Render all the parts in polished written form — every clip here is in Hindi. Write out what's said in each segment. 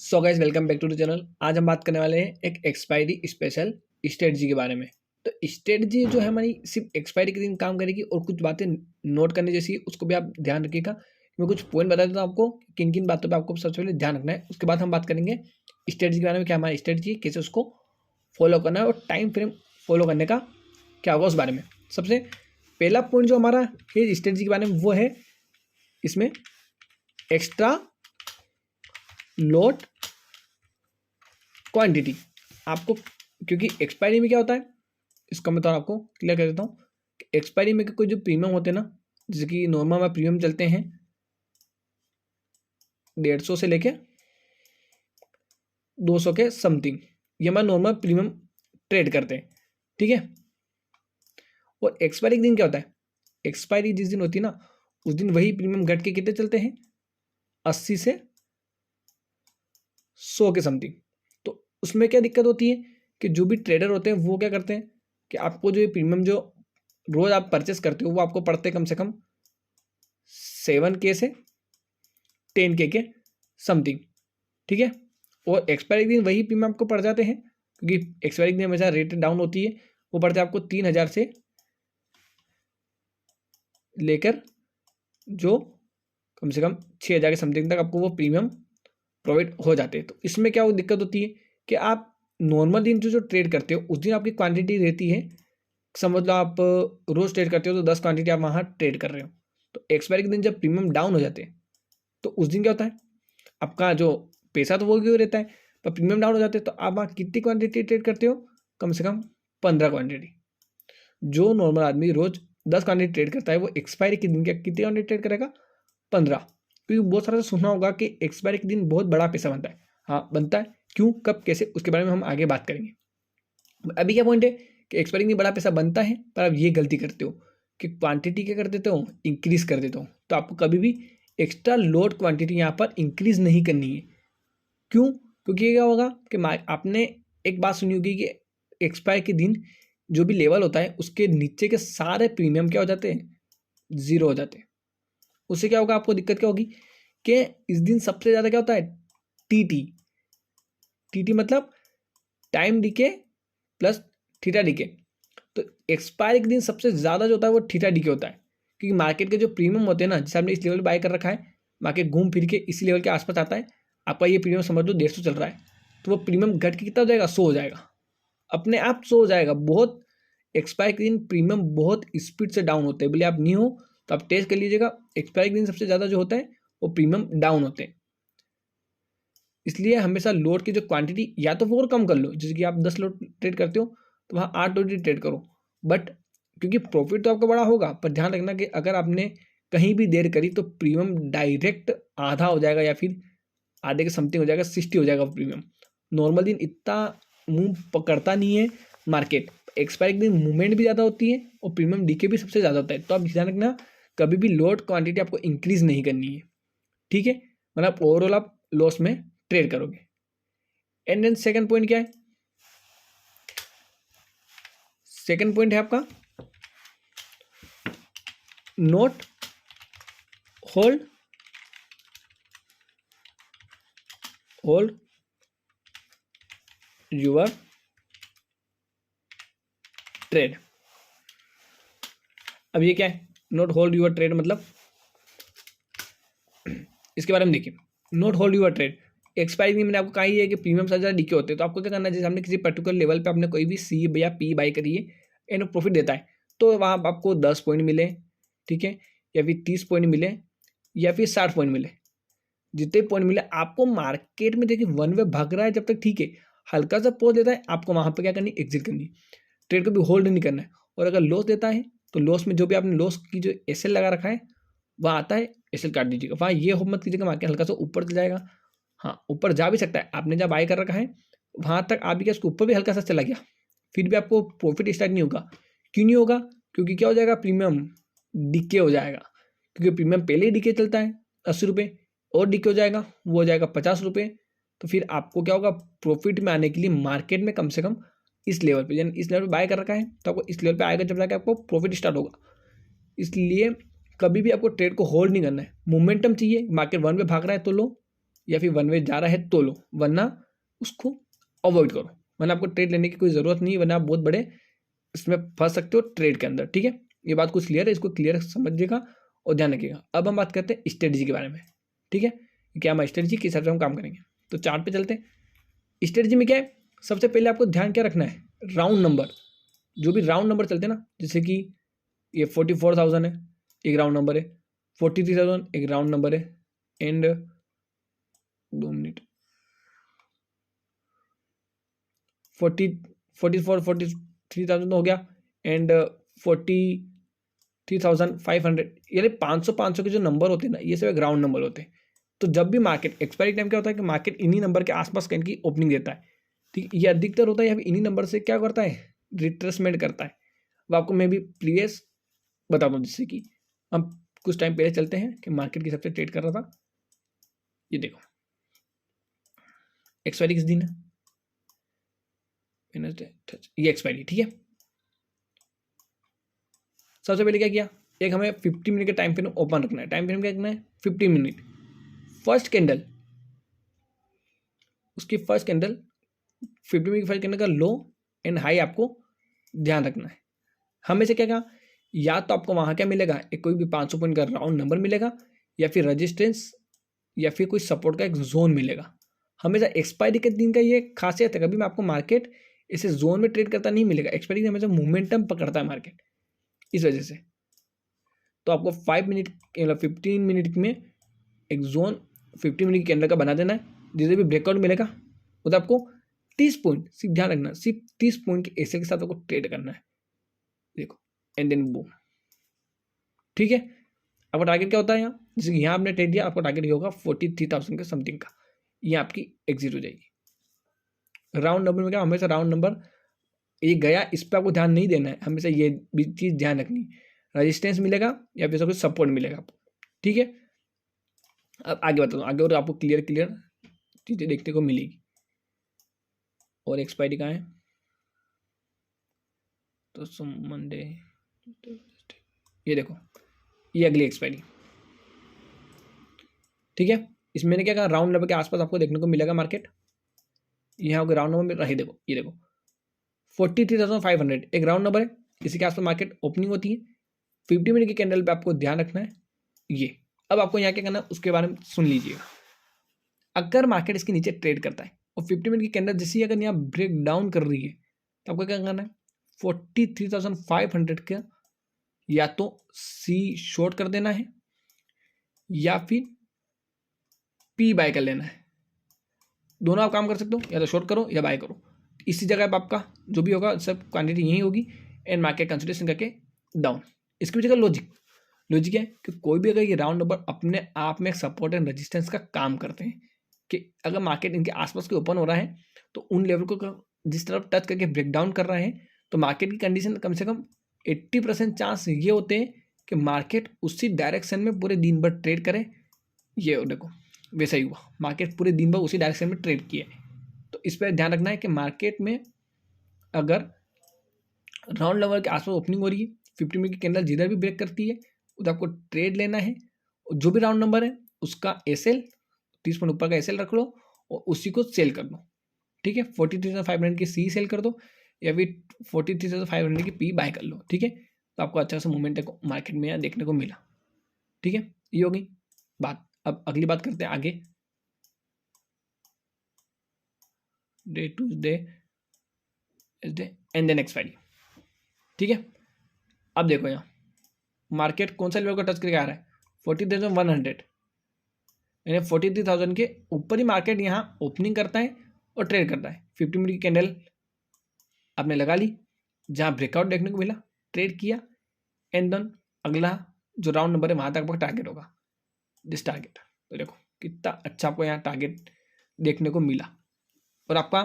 So guys welcome back to the channel. आज हम बात करने वाले हैं एक एक्सपायरी स्पेशल स्ट्रेटजी के बारे में। तो स्ट्रेटजी जो है हमारी सिर्फ एक्सपायरी के दिन काम करेगी और कुछ बातें नोट करने जैसी उसको भी आप ध्यान रखिएगा। मैं कुछ पॉइंट बता देता हूँ आपको किन किन बातों पे आपको सबसे पहले ध्यान रखना है। उसके बाद हम बात करेंगे स्ट्रेटजी के बारे में, क्या हमारी स्ट्रेटजी कैसे उसको फॉलो करना है और टाइम फ्रेम फॉलो करने का क्या होगा उस बारे में। सबसे पहला पॉइंट जो हमारा है स्ट्रेटजी के बारे में वो है इसमें एक्स्ट्रा लोट क्वांटिटी। आपको क्योंकि एक्सपायरी में क्या होता है इसका मैं तो आपको क्लियर कर देता हूँ। एक्सपायरी में कोई जो प्रीमियम होते हैं ना, जैसे कि नॉर्मल में प्रीमियम चलते हैं 150 से लेके 200 के समथिंग, ये हमारा नॉर्मल प्रीमियम ट्रेड करते हैं, ठीक है। और एक्सपायरी के दिन क्या होता है, एक्सपायरी जिस दिन होती है ना उस दिन वही प्रीमियम घट के कितने चलते हैं 80 से 100 के समथिंग। तो उसमें क्या दिक्कत होती है कि जो भी ट्रेडर होते हैं वो क्या करते हैं कि आपको जो ये प्रीमियम जो रोज आप परचेस करते हो वो आपको पड़ते कम से कम 7K से 10K के समथिंग, ठीक है। और एक्सपायरी दिन वही प्रीमियम आपको पड़ जाते हैं क्योंकि एक्सपायरी दिन हमेशा रेट डाउन होती है, वो पड़ते हैं आपको 3000 से लेकर जो कम से कम 6000 के समथिंग तक आपको वो प्रीमियम प्रोवाइड हो जाते हैं। तो इसमें क्या वो दिक्कत होती है कि आप नॉर्मल दिन जो ट्रेड करते हो उस दिन आपकी क्वांटिटी रहती है, समझ लो आप रोज ट्रेड करते हो तो 10 क्वांटिटी आप वहाँ ट्रेड कर रहे हो। तो एक्सपायरी के दिन जब प्रीमियम डाउन हो जाते हैं तो उस दिन क्या होता है, आपका जो पैसा तो वो क्यों रहता है पर प्रीमियम डाउन हो जाते हैं तो आप वहाँ कितनी क्वांटिटी ट्रेड करते हो, कम से कम 15 क्वांटिटी। जो नॉर्मल आदमी रोज 10 क्वांटिटी ट्रेड करता है वो एक्सपायरी के दिन क्या कितनी क्वांटिटी ट्रेड करेगा, 15। क्योंकि बहुत सारा सुना होगा कि एक्सपायरी के दिन बहुत बड़ा पैसा बनता है। हाँ बनता है, क्यों कब कैसे उसके बारे में हम आगे बात करेंगे। अभी क्या पॉइंट है कि एक्सपायरी में बड़ा पैसा बनता है पर आप ये गलती करते हो कि क्वांटिटी क्या कर देते हो, इंक्रीज कर देते हो। तो आपको कभी भी एक्स्ट्रा लोड क्वांटिटी यहाँ पर इंक्रीज नहीं करनी है। क्यों, क्योंकि क्या होगा कि आपने एक बात सुनी होगी कि एक्सपायर के दिन जो भी लेवल होता है उसके नीचे के सारे प्रीमियम क्या हो जाते हैं, जीरो हो जाते हैं। उससे क्या होगा, आपको दिक्कत क्या होगी कि इस दिन सबसे ज़्यादा क्या होता है टीटी। टीटी मतलब time DK plus theta DK. तो एक्सपायरी के दिन सबसे ज़्यादा जो होता है वो थीटा डीके होता है, क्योंकि मार्केट के जो प्रीमियम होते हैं ना, जैसे आपने इस लेवल बाय कर रखा है, मार्केट घूम फिर के इसी लेवल के आसपास आता है, आपका ये प्रीमियम समझ लो 150 चल रहा है, तो वो प्रीमियम घट के कितना हो जाएगा, 100 हो जाएगा, अपने आप 100 हो जाएगा। बहुत एक्सपायरी के दिन प्रीमियम बहुत स्पीड से डाउन होते हैं। बोले आप नहीं हो तो आप टेस्ट कर लीजिएगा, एक्सपायरी के दिन सबसे ज़्यादा जो होता है वो प्रीमियम डाउन होते हैं। इसलिए हमेशा लोड की जो क्वांटिटी या तो वो और कम कर लो, जैसे कि आप 10 लोड ट्रेड करते हो तो वहाँ 8 लोड ट्रेड करो, बट क्योंकि प्रॉफिट तो आपका बड़ा होगा, पर ध्यान रखना कि अगर आपने कहीं भी देर करी तो प्रीमियम डायरेक्ट आधा हो जाएगा या फिर आधे के समथिंग हो जाएगा, 60 हो जाएगा प्रीमियम। नॉर्मल दिन इतना मुंह पकड़ता नहीं है मार्केट, एक्सपायरी के दिन मूवमेंट भी ज़्यादा होती है और प्रीमियम डीके भी सबसे ज़्यादा होता है। तो आप ध्यान रखना कभी भी लोड क्वांटिटी आपको इंक्रीज नहीं करनी है, ठीक है, मतलब ओवरऑल आप लॉस में ट्रेड करोगे। एंड देन सेकंड पॉइंट क्या है, सेकंड पॉइंट है आपका नोट होल्ड यूर ट्रेड। अब ये क्या है नोट होल्ड यूर ट्रेड, मतलब इसके बारे में देखिए। Not hold your trade expiry में मैंने आपको कहा ही है कि प्रीमियम से ज़्यादा डीके होते हैं, तो आपको क्या करना है, जैसे हमने किसी पर्टिकुलर लेवल पे आपने कोई भी सी या पी बाई करी है एंड प्रॉफिट देता है तो वहाँ आपको 10 पॉइंट मिले, ठीक है, या फिर 30 पॉइंट मिले या फिर 60 पॉइंट मिले, जितने पॉइंट मिले आपको मार्केट में देखिए वन वे भाग रहा है जब तक, ठीक है, हल्का सा पॉज देता है आपको वहाँ पर क्या करनी, एग्जिट करनी, ट्रेड को भी होल्ड नहीं करना है। और अगर लॉस देता है तो लॉस में जो भी आपने लॉस की जो एसएल लगा रखा है वह आता है, एसएल काट दीजिएगा। वहाँ ये हो मत कीजिएगा मार्केट हल्का सा ऊपर चला जाएगा, हाँ ऊपर जा भी सकता है, आपने जब बाय कर रखा है वहाँ तक आप भी क्या उसके ऊपर भी हल्का सा चला गया फिर भी आपको प्रॉफिट स्टार्ट नहीं होगा। क्यों नहीं होगा, क्योंकि क्या हो जाएगा, प्रीमियम डिके हो जाएगा, क्योंकि प्रीमियम पहले ही डिके चलता है 80 रुपये और डिके हो जाएगा, वो हो जाएगा 50 रुपये। तो फिर आपको क्या होगा, प्रॉफिट में आने के लिए मार्केट में कम से कम इस लेवल पे, यानी इस लेवल पे बाय कर रखा है तो आपको इस लेवल पे आएगा जब जाके आपको प्रॉफिट स्टार्ट होगा। इसलिए कभी भी आपको ट्रेड को होल्ड नहीं करना है, मोमेंटम चाहिए, मार्केट वन पे भाग रहा है तो लो या फिर वन वे जा रहा है तो लो, वरना उसको अवॉइड करो, वरना आपको ट्रेड लेने की कोई ज़रूरत नहीं है, वरना आप बहुत बड़े इसमें फंस सकते हो ट्रेड के अंदर। ठीक है, ये बात कुछ क्लियर है, इसको क्लियर समझिएगा और ध्यान रखिएगा। अब हम बात करते हैं स्ट्रेटजी के बारे में। ठीक है, क्या हम स्ट्रेटजी किस हिसाब से हम काम करेंगे, तो चार्ट पे चलते हैं। स्ट्रेटजी में क्या है, सबसे पहले आपको ध्यान क्या रखना है, राउंड नंबर, जो भी राउंड नंबर चलते हैं ना, जैसे कि ये 44,000 है, एक राउंड नंबर है, 43,000 एक राउंड नंबर है, एंड 2 मिनट 43,000 हो गया, एंड 43,500, यानी 500 के जो नंबर होते हैं ना, ये सब ग्राउंड नंबर होते हैं। तो जब भी मार्केट एक्सपायरी टाइम क्या होता है कि मार्केट इन्हीं नंबर के आसपास कहीं की ओपनिंग देता है। ठीक है, ये अधिकतर होता है, या फिर इन्हीं नंबर से क्या करता है, रिट्रेसमेंट करता है। वो आपको मैं भी प्रीवियस बता दूँ, जिससे कि हम कुछ टाइम पहले चलते हैं कि मार्केट किस हिसाब से ट्रेड कर रहा था। ये देखो एक्सपायरी किस दिन है, ये एक्सपायरी। ठीक है, सबसे पहले क्या किया, एक हमें 50 मिनट का टाइम फ्रेम ओपन रखना है। टाइम फ्रेम क्या रखना है, 50 मिनट। फर्स्ट कैंडल, उसकी फर्स्ट कैंडल 50 मिनट की फर्स्ट कैंडल का लो एंड हाई आपको ध्यान रखना है। हमेशा क्या कहा, या तो आपको वहां क्या मिलेगा, एक कोई भी 500 पॉइंट का राउंड नंबर मिलेगा, या फिर रजिस्टेंस, या फिर कोई सपोर्ट का एक जोन मिलेगा। हमेशा एक्सपायरी के दिन का ये खासियत है, कभी मैं आपको मार्केट इसे जोन में ट्रेड करता नहीं मिलेगा। एक्सपायरी हमेशा मोमेंटम पकड़ता है मार्केट, इस वजह से। तो आपको 5 मिनट 15 मिनट में एक जोन 50 मिनट के कैंडल का बना देना है। जिसे भी ब्रेकआउट मिलेगा उधर आपको 30 पॉइंट, सिर्फ ध्यान रखना, सिर्फ 30 पॉइंट के एसएल के साथ आपको ट्रेड करना है। देखो एंड देन बूम। ठीक है, आपका टारगेट क्या होता है यहाँ, जैसे कि यहाँ आपने ट्रेड दिया, आपका टारगेट ये होगा 43,000 के समथिंग का, ये आपकी एग्जिट हो जाएगी। राउंड नंबर में क्या, हमेशा राउंड नंबर ये गया, इस पर आपको ध्यान नहीं देना है, हमेशा ये भी चीज़ ध्यान रखनी, रजिस्टेंस मिलेगा या फिर कुछ सपोर्ट मिलेगा आपको। ठीक है, अब आगे बता दूँ, आगे और आपको क्लियर चीज़ें देखने को मिलेगी। और एक्सपायरी कहाँ है, तो मंडे, ये देखो ये अगली एक्सपायरी। ठीक है, इसमें मैंने क्या कहा, राउंड नंबर के आसपास आपको देखने को मिलेगा मार्केट। यहाँ राउंड नंबर में रही, देखो ये देखो 43,500 एक राउंड नंबर है, इसी के आसपास मार्केट ओपनिंग होती है। 50 मिनट की कैंडल पे आपको ध्यान रखना है ये। अब आपको यहाँ क्या करना है उसके बारे में सुन लीजिएगा। अगर मार्केट इसके नीचे ट्रेड करता है और 50 मिनट की कैंडल जैसी अगर यहाँ ब्रेक डाउन कर रही है, तो आपको क्या करना है, 43,500 का या तो सी शॉर्ट कर देना है या फिर पी बाय कर लेना है। दोनों आप काम कर सकते हो, या तो शॉर्ट करो या बाय करो। इसी जगह पर आपका जो भी होगा सब क्वांटिटी यही होगी, एंड मार्केट कंसोलिडेशन करके डाउन। इसके पीछे का लॉजिक है कि कोई भी अगर ये राउंड नंबर अपने आप में सपोर्ट एंड रेजिस्टेंस का काम करते हैं, कि अगर मार्केट इनके आसपास के ओपन हो रहा है तो उन लेवल को जिस तरफ टच करके ब्रेक डाउन कर रहा है, तो मार्केट की कंडीशन कम से कम 80% चांस ये होते हैं कि मार्केट उसी डायरेक्शन में पूरे दिन भर ट्रेड करे। ये देखो वैसा ही हुआ, मार्केट पूरे दिन भर उसी डायरेक्शन में ट्रेड किया है। तो इस पर ध्यान रखना है कि मार्केट में अगर राउंड नंबर के आसपास ओपनिंग हो रही है, 50 मिनट की कैंडल जिधर भी ब्रेक करती है उधर आपको ट्रेड लेना है। जो भी राउंड नंबर है उसका एसएल 30 पॉइंट ऊपर का एसएल रख लो और उसी को सेल कर दो। ठीक है, 43,500 की सी सेल कर दो या फिर 43,500 की पी बाय कर लो। ठीक है, तो आपको अच्छा सा मूवमेंट मार्केट में यहाँ देखने को मिला। ठीक है, ये होगी बात। अब अगली बात करते हैं आगे, day to day and then expiry. ठीक है, अब देखो यहाँ मार्केट कौन सा लेवल का टच करके आ रहा है, 43,100, यानी 43,000 के ऊपर ही मार्केट यहाँ ओपनिंग करता है और ट्रेड करता है। 50 मिनट की कैंडल आपने लगा ली, जहाँ ब्रेकआउट देखने को मिला, ट्रेड किया, एंड देन अगला जो राउंड नंबर है वहाँ तक आपका टारगेट होगा, दिस टारगेट। तो देखो कितना अच्छा आपको यहाँ टारगेट देखने को मिला। और आपका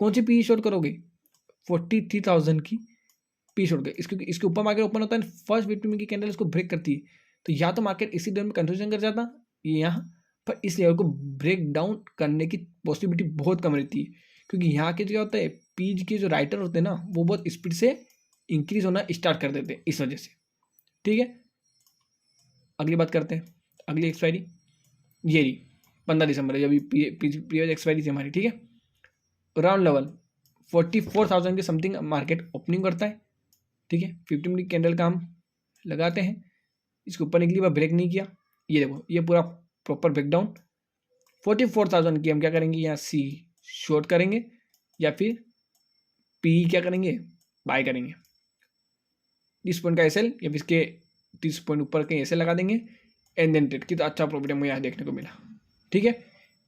कौन सी पी शॉर्ट करोगे, 43,000 की पी शॉर्ट गए, इसके ऊपर मार्केट ओपन होता है, फर्स्ट 50 मिनट की कैंडल इसको ब्रेक करती है, तो या तो मार्केट इसी लेवल में कंफ्यूजन कर जाता यहाँ पर, इस लेवल को ब्रेक डाउन करने की पॉसिबिलिटी बहुत कम रहती है, क्योंकि यहाँ के क्या होता है, पीज के जो राइटर होते हैं ना वो बहुत स्पीड से इंक्रीज होना स्टार्ट कर देते हैं इस वजह से। ठीक है, अगली बात करते हैं, अगली एक्सपायरी ये रही 15 दिसंबर है जब प्रीवियस एक्सपायरी थी हमारी, ठीक है। राउंड लेवल 44,000 के समथिंग मार्केट ओपनिंग करता है, ठीक है। 50 मिनट कैंडल का हम लगाते हैं, इसके ऊपर निकली वह ब्रेक नहीं किया, ये देखो ये पूरा प्रॉपर ब्रेकडाउन। 44,000 की हम क्या करेंगे, यहाँ सी शॉर्ट करेंगे या फिर पी क्या करेंगे, बाय करेंगे। 30 पॉइंट का एसएल या फिर इसके 30 पॉइंट ऊपर के एसएल लगा देंगे एंड देन ट्रेड। कितना अच्छा प्रॉफिट हमें यहाँ देखने को मिला, ठीक है।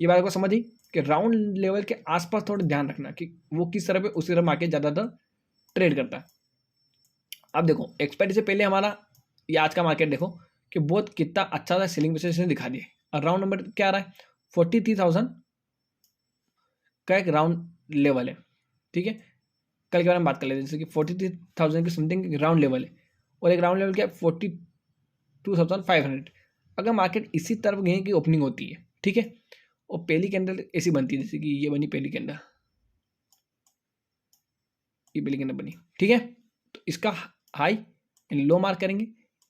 ये बात को समझिए कि राउंड लेवल के आसपास थोड़ा ध्यान रखना कि वो किस तरह पे उसी तरह मार्केट ज़्यादातर ट्रेड करता है। अब देखो एक्सपायरी से पहले हमारा ये आज का मार्केट देखो कि बहुत कितना अच्छा सा सेलिंग पोजीशन दिखा दिए। और राउंड नंबर क्या आ रहा है, 43,000 का एक राउंड लेवल है, ठीक है। कल के बारे में बात कर लेते हैं, जैसे कि 43,000 के समथिंग राउंड लेवल है और एक राउंड लेवल क्या है 42,500। अगर मार्केट इसी तरफ गए की ओपनिंग होती है, ठीक है, और पहली कैंडल ऐसी बनती है जैसे कि ये बनी पहली कैंडल, ये पहली कैंडल बनी, ठीक है। तो इसका हाई एंड लो मार्क करेंगे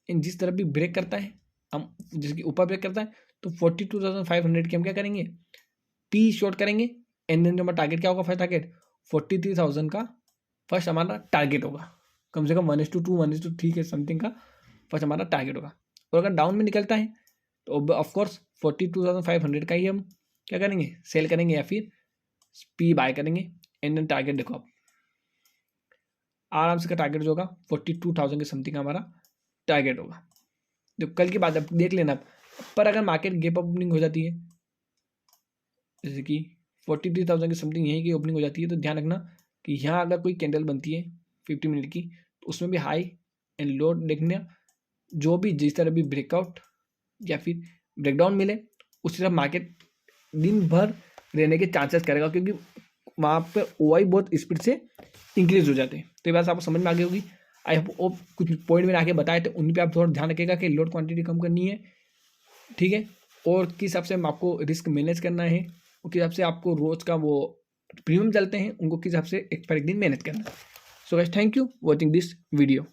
एंड जिस तरफ भी ब्रेक करता है हम, जैसे कि ऊपर ब्रेक करता है तो 42,500 की हम क्या करेंगे, पी शॉर्ट करेंगे एंड देन जो हमारा टारगेट क्या होगा, फर्स्ट टारगेट 43,000 का फर्स्ट हमारा टारगेट होगा, कम से कम 1:2 1:3 के समथिंग का फर्स्ट हमारा टारगेट होगा। और अगर डाउन में निकलता है तो ऑफकोर्स 42,500 का ही हम क्या करेंगे, सेल करेंगे या फिर पी बाय करेंगे एंड देन टारगेट देखो आप आराम से का टारगेट जो होगा 42,000 के समथिंग का हमारा टारगेट होगा। जो कल की बात है देख लेना आप। पर अगर मार्केट गैप अप ओपनिंग हो जाती है जैसे कि 43,000 की समथिंग यहीं की ओपनिंग हो जाती है तो ध्यान रखना कि यहाँ अगर कोई कैंडल बनती है 50 मिनट की तो उसमें भी हाई एंड लो देखना, जो भी जिस तरह भी ब्रेकआउट या फिर ब्रेकडाउन मिले उसी तरह मार्केट दिन भर रहने के चांसेस करेगा, क्योंकि वहाँ पर ओआई बहुत स्पीड से इंक्रीज हो जाते हैं। तो ये बात आपको समझ में आ गई होगी। आई होप कुछ पॉइंट मैंने आगे बताए थे उन पर आप थोड़ा ध्यान रखिएगा कि लोड क्वांटिटी कम करनी है, ठीक है, और किस हिसाब से आपको रिस्क मैनेज करना है और किस हिसाब से आपको रोज़ का वो प्रीमियम चलते हैं उनको किस हिसाब से एक्सपायरी दिन मैनेज करना है। So guys thank you watching this video.